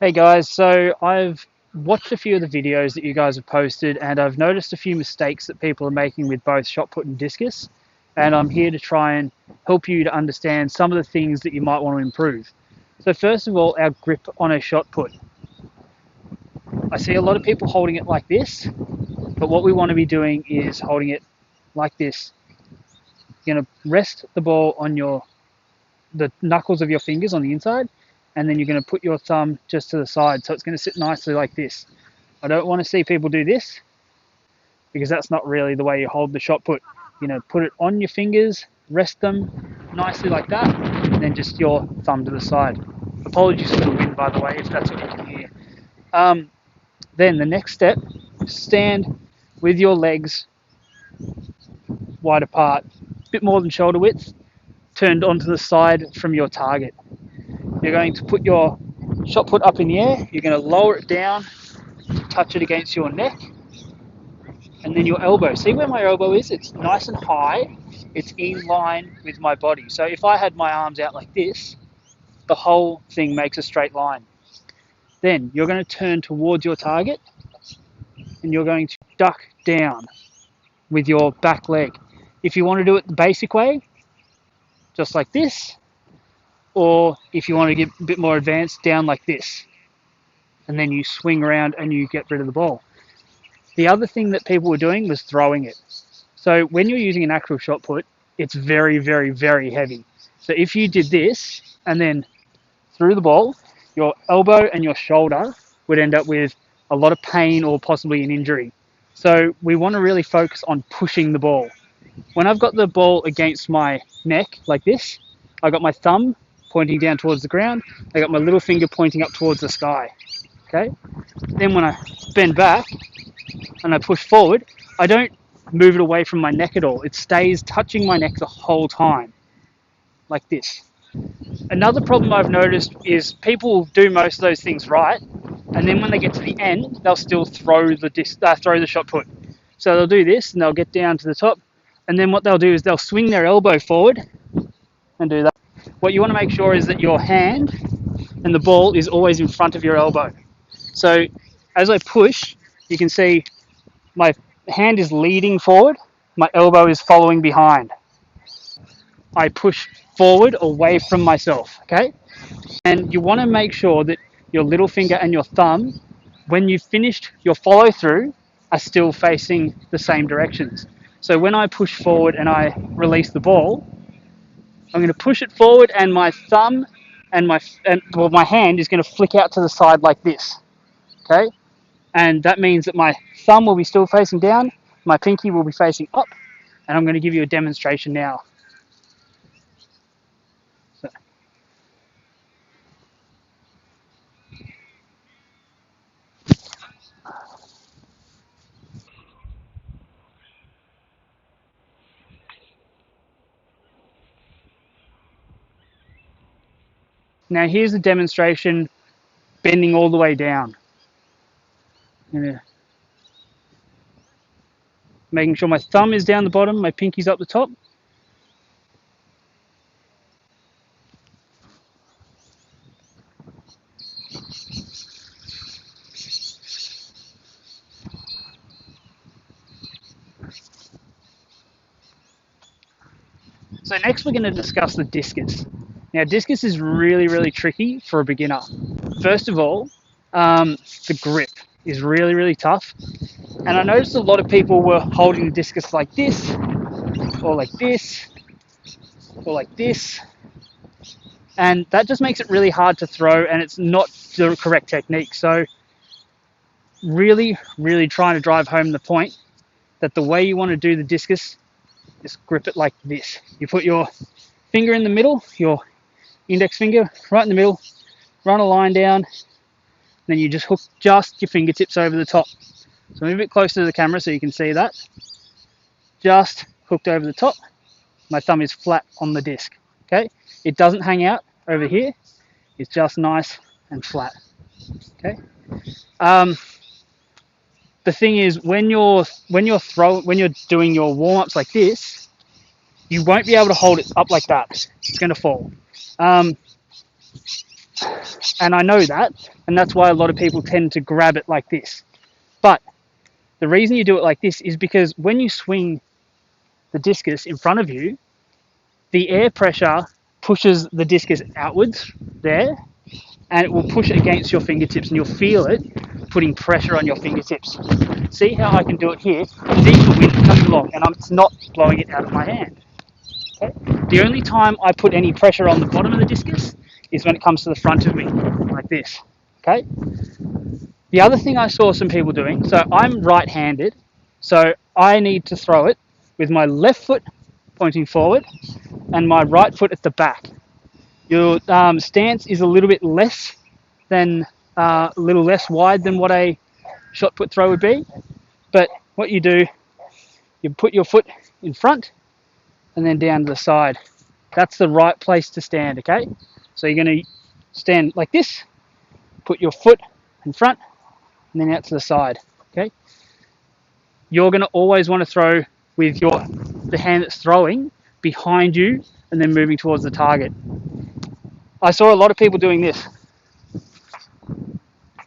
Hey guys, so I've watched a few of the videos that you guys have posted and I've noticed a few mistakes that people are making with both shot put and discus, and I'm here to try and help you to understand some of the things that you might want to improve. So first of all, our grip on a shot put. I see a lot of people holding it like this, but what we want to be doing is holding it like this. You're going to rest the ball on the knuckles of your fingers on the inside, and then you're going to put your thumb just to the side, so it's going to sit nicely like this. I don't want to see people do this because that's not really the way you hold the shot put. You know, put it on your fingers, rest them nicely like that, and then just your thumb to the side. Apologies for the wind, by the way, if that's what you can hear. Then the next step, stand with your legs wide apart, a bit more than shoulder width, turned onto the side from your target. You're going to put your shot put up in the air, you're going to lower it down, touch it against your neck, and then your elbow. See where my elbow is? It's nice and high, it's in line with my body. So if I had my arms out like this, the whole thing makes a straight line. Then you're going to turn towards your target and you're going to duck down with your back leg. If you want to do it the basic way, just like this, or if you want to get a bit more advanced, down like this, and then you swing around and you get rid of the ball. The other thing that people were doing was throwing it. So when you're using an actual shot put, it's very, very, very heavy. So if you did this and then threw the ball, your elbow and your shoulder would end up with a lot of pain or possibly an injury. So we want to really focus on pushing the ball. When I've got the ball against my neck like this, I got my thumb pointing down towards the ground. I got my little finger pointing up towards the sky. Okay. Then when I bend back and I push forward, I don't move it away from my neck at all. It stays touching my neck the whole time, like this. Another problem I've noticed is people do most of those things right, and then when they get to the end, they'll still throw the shot put. So they'll do this, and they'll get down to the top, and then what they'll do is they'll swing their elbow forward and do that. What you want to make sure is that your hand and the ball is always in front of your elbow. So as I push, you can see my hand is leading forward, my elbow is following behind. I push forward away from myself, okay? And you want to make sure that your little finger and your thumb, when you've finished your follow through, are still facing the same directions. So when I push forward and I release the ball, I'm going to push it forward and my thumb and my hand is going to flick out to the side like this, okay? And that means that my thumb will be still facing down, my pinky will be facing up, and I'm going to give you a demonstration now. So. Now here's a demonstration bending all the way down. Making sure my thumb is down the bottom, my pinky's up the top. So next we're going to discuss the discus. Now discus is really, really tricky for a beginner. First of all, the grip is really, really tough. And I noticed a lot of people were holding the discus like this, or like this, or like this. And that just makes it really hard to throw, and it's not the correct technique. So really, really trying to drive home the point that the way you want to do the discus is grip it like this. You put your finger in the middle, your index finger right in the middle, run a line down, then you just hook just your fingertips over the top. So move it closer to the camera so you can see that. Just hooked over the top. My thumb is flat on the disc. Okay, it doesn't hang out over here. It's just nice and flat. Okay. The thing is, when you're doing your warm-ups like this, you won't be able to hold it up like that. It's going to fall. distance. And I know that, and that's why a lot of people tend to grab it like this. But the reason you do it like this is because when you swing the discus in front of you, the air pressure pushes the discus outwards there, and it will push it against your fingertips, and you'll feel it putting pressure on your fingertips. See how I can do it here? See the wind coming along, and it's not blowing it out of my hand. Okay? The only time I put any pressure on the bottom of the discus is when it comes to the front of me, like this. Okay? The other thing I saw some people doing, so I'm right-handed, so I need to throw it with my left foot pointing forward and my right foot at the back. Your stance is a little bit less than a little less wide than what a shot put throw would be, but what you do, you put your foot in front and then down to the side. That's the right place to stand, okay? So you're going to stand like this, put your foot in front and then out to the side, okay? You're going to always want to throw with the hand that's throwing behind you and then moving towards the target. I saw a lot of people doing this.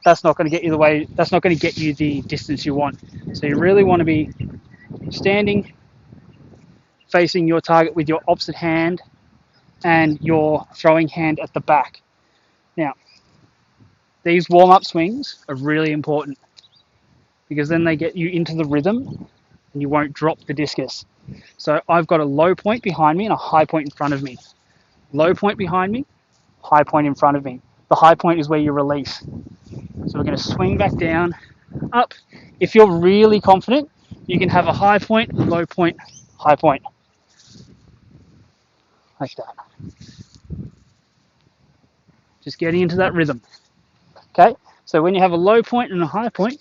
That's not going to get you the way, that's not going to get you the distance you want. So you really want to be standing, facing your target with your opposite hand and your throwing hand at the back. Now, these warm-up swings are really important because then they get you into the rhythm and you won't drop the discus. So I've got a low point behind me and a high point in front of me. Low point behind me, high point in front of me. The high point is where you release. So we're going to swing back down, up. If you're really confident, you can have a high point, low point, high point. Like that. Just getting into that rhythm. Okay, so when you have a low point and a high point,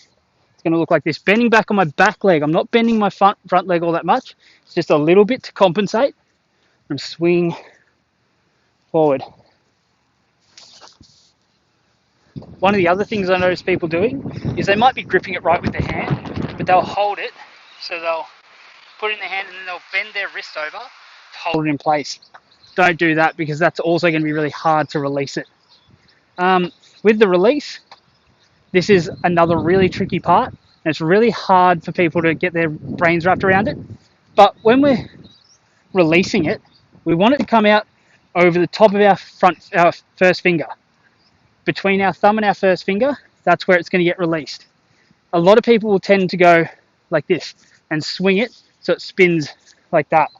it's going to look like this. Bending back on my back leg. I'm not bending my front leg all that much. It's just a little bit to compensate. And swing forward. One of the other things I notice people doing is they might be gripping it right with their hand, but they'll hold it. So they'll put it in their hand and then they'll bend their wrist over to hold it in place. Don't do that because that's also going to be really hard to release it. With the release, this is another really tricky part, and it's really hard for people to get their brains wrapped around it. But when we're releasing it, we want it to come out over the top of our first finger. Between our thumb and our first finger, that's where it's going to get released. A lot of people will tend to go like this and swing it so it spins like that.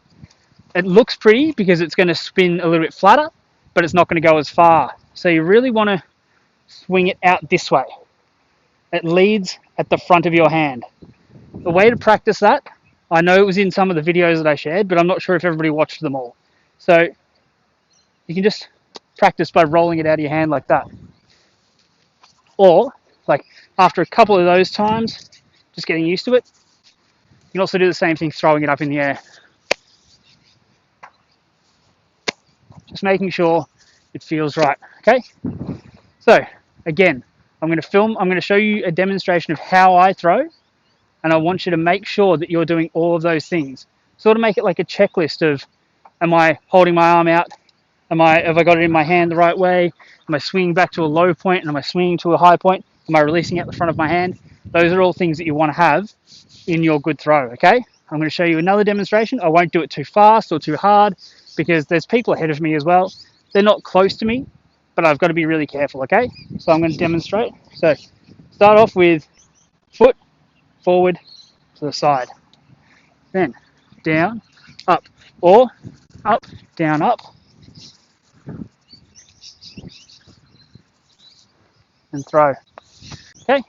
It looks pretty because it's going to spin a little bit flatter, but it's not going to go as far. So you really want to swing it out this way. It leads at the front of your hand. The way to practice that, I know it was in some of the videos that I shared, but I'm not sure if everybody watched them all. So you can just practice by rolling it out of your hand like that. Or, like after a couple of those times, just getting used to it, you can also do the same thing throwing it up in the air. Just making sure it feels right, okay? So, again, I'm going to show you a demonstration of how I throw, and I want you to make sure that you're doing all of those things. Sort of make it like a checklist of, am I holding my arm out? Have I got it in my hand the right way? Am I swinging back to a low point and am I swinging to a high point? Am I releasing out the front of my hand? Those are all things that you want to have in your good throw, okay? I'm going to show you another demonstration. I won't do it too fast or too hard because there's people ahead of me as well. They're not close to me, but I've got to be really careful, okay? So I'm going to demonstrate. So start off with foot, forward, to the side. Then down, up, or up, down, up, and throw. Okay,